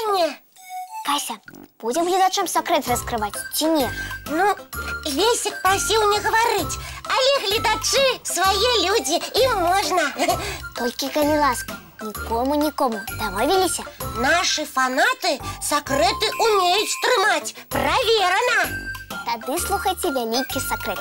задание. Кася, будем глядачам секрет раскрывать ці не? Ну, Лесик просил не говорить. Але глядачи свои люди, им можно. Только коли ласка, никому домовились? Наши фанаты секреты умеют стрымать. Проверено. Тады слухайте вялікі секрет.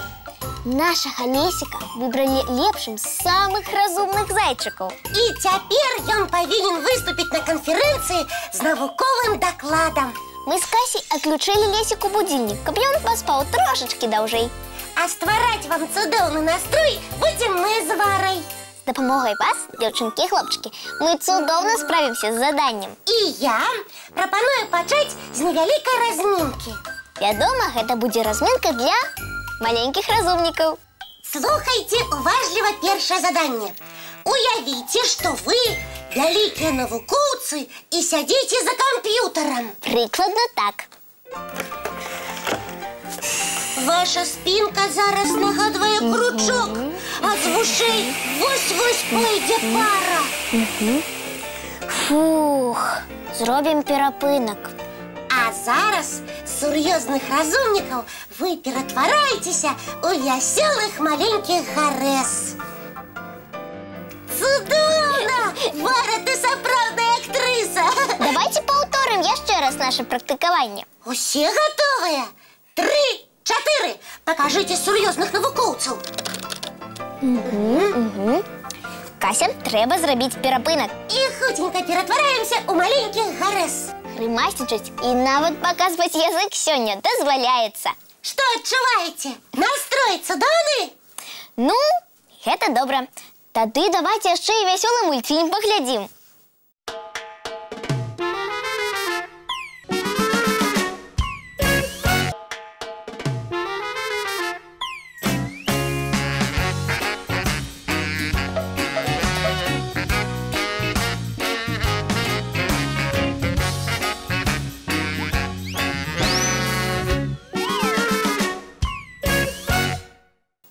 Нашага Лесіка выбрали лепшим з самых разумных зайчиков. И теперь он повинен выступить на конференции с навуковым докладом. Мы с Касей отключили Лесику будильник, каб ён паспаў трошечки даўжэй. А ствараць вам цудоўны настрой будем мы з Варай. С дапамогай вас, дзяўчынкі і хлопчыкі, мы цудоўна справимся з заданнем. И я пропоную пачаць з невялікай разминки. Вядома, гэта будзе разминка для маленьких разумников. Слухайте уважливо першае заданне. Уявите, что вы вялікія навукоўцы и сядзіце за компьютером. Прыкладна так. Ваша спинка зараз нагадвае кручок, а з вушэй вось-вось пойдзе пара. Фух, зробім перапынак. А зараз сур'ёзных разумнікаў вы ператвараецеся у вясёлых маленькіх гарэз. Цудоўна! Вара, ты сапраўдная актрыса! Давайте паўторым яшчэ раз наше практыкаванне. Усе готовыя? 3, 4. Покажите сур'ёзных навукоўцаў. Кася, трэба зрабіць перапынак. І хутенька ператвараемся у маленькіх гарэз. Грымасцічаць і нават паказваць язык сёння дазваляецца. Што адчуваеце? Настрой цудоўны? Ну, гэта добра. Тады давайте яшчэ і вясёлы мультфільм паглядзім.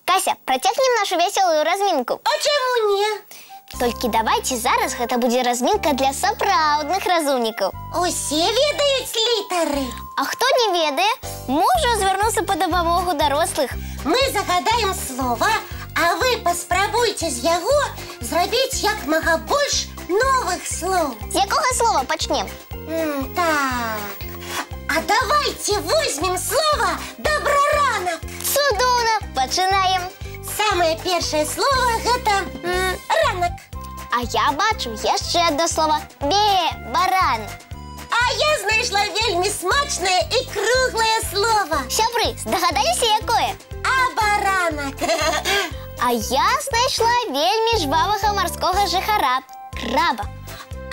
Кася, працягнем нашу вясёлую разминку. А чаму не? Толькі давайте зараз гэта будзе разминка для сапраўдных разумнікаў. Усе ведаюць літары. А хто не ведае, можа звярнуцца па дапамогу дарослых. Мы загадаем слова, а вы паспрабуйце з яго зрабіць як мага больш новых слоў. З якога слова пачнем? Так. А давайте возьмем слово «доброранок». Цудоўна, пачынаем. Самое першае слово гэта ранак. А я бачу яшчэ адно слова баран. А я знайшла вельмі смачнае і круглае слово. Сябры, здагадаліся якое? Абаранак. А я знайшла вельмі жвавага марскога жыхара краба.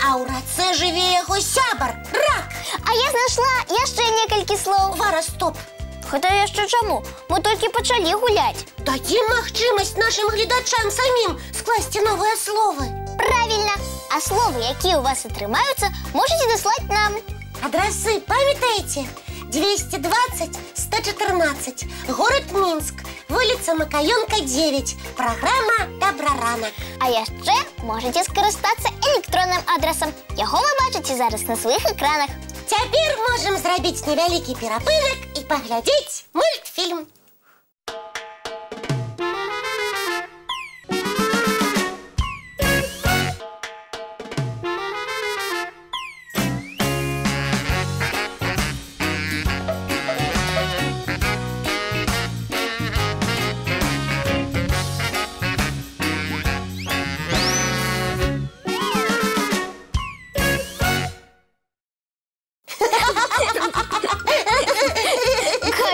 А ў рацэ жыве яго сябар рак. А я знайшла яшчэ некалькі слоў. Вара, стоп. Гэта яшчэ чаму? Мы толькі пачалі гуляць. Дадзім магчымасць нашым гледачам самім скласці новыя словы. Правильно. А словы, якія ў вас атрымаюцца, можаце даслаць нам. Адрасы памятаеце? 220 114, город Минск, вуліца Макаёнка 9, праграма «Доброранак». А яшчэ можаце скарыстацца электронным адрасам. Яго вы бачыце зараз на сваіх экранах. Цяпер можам зрабіць невялікі перапынак і паглядзець мультфільм.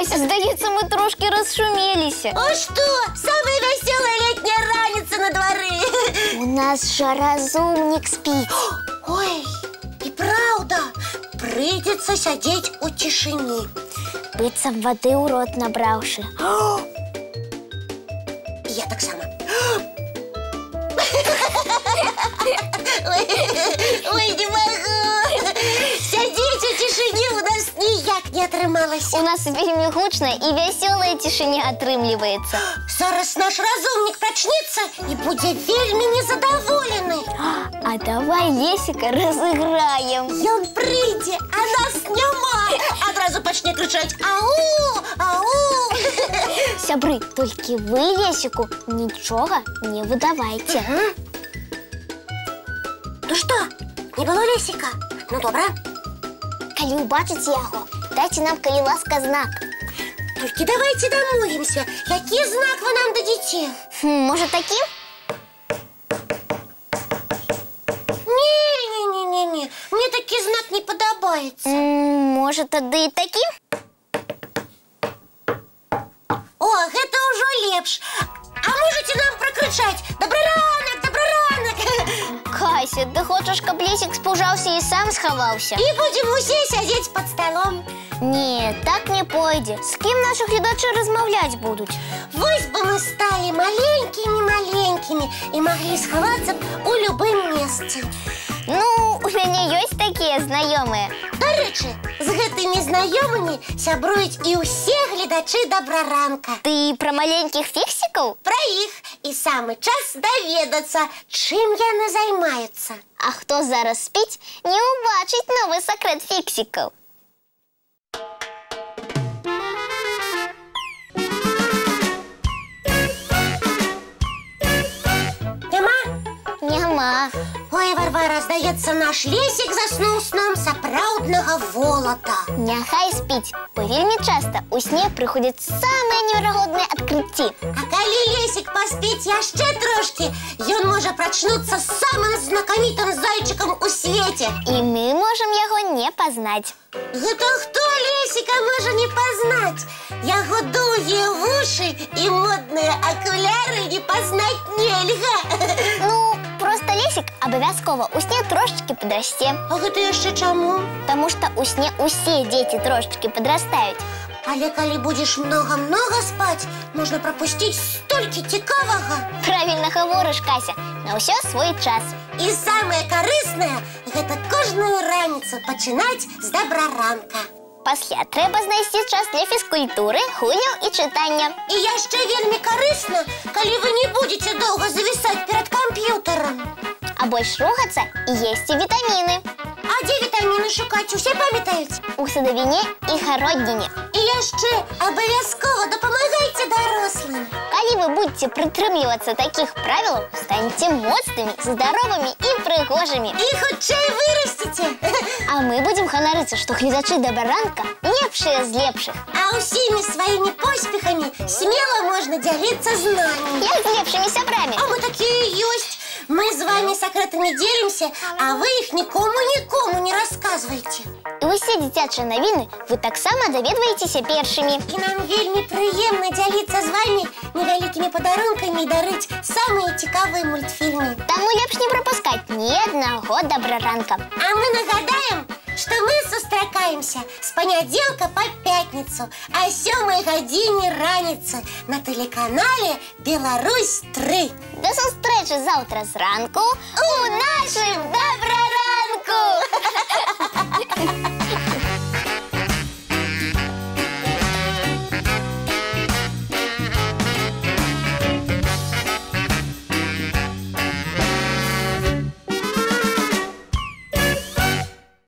Кася, здаецца, мы трошки расшумеліся. А што? Самая вясёлая летняя раніца на двары. У нас жа разумнік спіць. Ой, і праўда, прыйдзецца сядзець у цішыні. Быццам вады ў рот набраўшы. Я таксама. Ой, не магу. Сядзець у цішыні у нас ніяк не атрымалася. У нас вельмі гучна і вясёлая цішыня атрымліваецца. Зараз наш разумнік прачнецца і будзе вельмі незадаволены. А А давай Лесика разыграем. Ён прыйдзе, а нас няма. Адразу пачне крычаць: ау, ау. Сябры, толькі вы Лесику нічога не выдавайце. Ну што, не было Лесіка? Ну, добра. Калі ўбачыце яго, дайце нам, калі ласка, знак. Толькі давайте дамовімся, які знак вы нам дадзіце? Можа, такі? Не, мне такі знак не падабаецца. Можа, тады і такі? О, гэта ўжо лепш. А можете нам прокричаць: добрый ранок, добрый ранок. Кася, ты хочаш, каб Лесик спужаўся і сам схаваўся? І будзем усе сядзець пад сталом. Не, так не пойдзе. З кім нашы гледачы размаўляць будуць? Вось бы мы сталі маленькімі і маглі схавацца у любым месцы. Ну, у мяне ёсць такія знаёмыя. Дарэчы, з гэтымі знаёмымі сябруюць і ўсе гледачы Добраранка. Ты пра маленькіх фіксікаў? Пра іх і самы час даведацца, чым яны займаюцца. А хто зараз спіць, не ўбачыць новы сакрэт фіксікаў. Няма. Ой, Варвара, здаецца, наш Лесік заснуў сном сапраўднага волата. Няхай спіць, бо вельмі часта ў сне прыходзяць самыя неверагодныя адкрыцці. А калі Лесік паспіць яшчэ трошкі, ён можа прачнуцца самым знакамітым зайчыкам у свеце. І мы можам яго не пазнаць. Гэта хто Лесіка можа не пазнаць? Яго доўгія вушы і модныя акуляры не пазнаць нельга. Ну, проста Лесік абавязкова ў сне трошечкі падрасце. А гэта яшчэ чаму? Таму што ў сне ўсе дзеці трошечкі падрастаюць. Але калі будзеш многа спаць, можна прапусціць столькі цікавага. Правільна гаворыш, Кася, на ўсё свой час. І самае карыснае – гэта кожную раніцу пачынаць з Добраранка. Пасля трэба знайсці час для фізкультуры, гульняў і чытання. І яшчэ вельмі карысна, калі вы не будзеце доўга завісаць перад камп'ютарам. А больш рухацца і есці вітаміны. А дзе вітаміны шукаць, усе памятаюць? У садавіне і гародніне. І яшчэ абавязкова дапамагайце дарослым. Калі вы будзеце прытрымлівацца такіх правілаў, станьце моцнымі, здаровымі і прыгожымі. І хутчэй вырасціце. А мы будзем ганарыцца, што гледачы Добраранка лепшыя з лепшых. А ўсімі сваімі поспехамі смела можна дзяліцца з намі. Як з лепшымі сябрамі. А мы такія ёсць. Мы з вами сакрэтамі дзелімся, а вы іх нікому не расказвайце. І ўсе дзіцячыя навіны вы таксама даведваецеся першымі. І нам вельмі прыемна дзяліцца з вами невялікімі падарункамі і дарыць самыя цікавыя мультфільмы. Таму лепш не прапускаць ні аднаго Добраранка. А мы нагадаем, што мы сустракаемся з панядзелка па пятніцу о 7 гадзіне раніцы на тэлеканале Беларусь-3. До сустрэчы заўтра зранку у нашым Добраранку!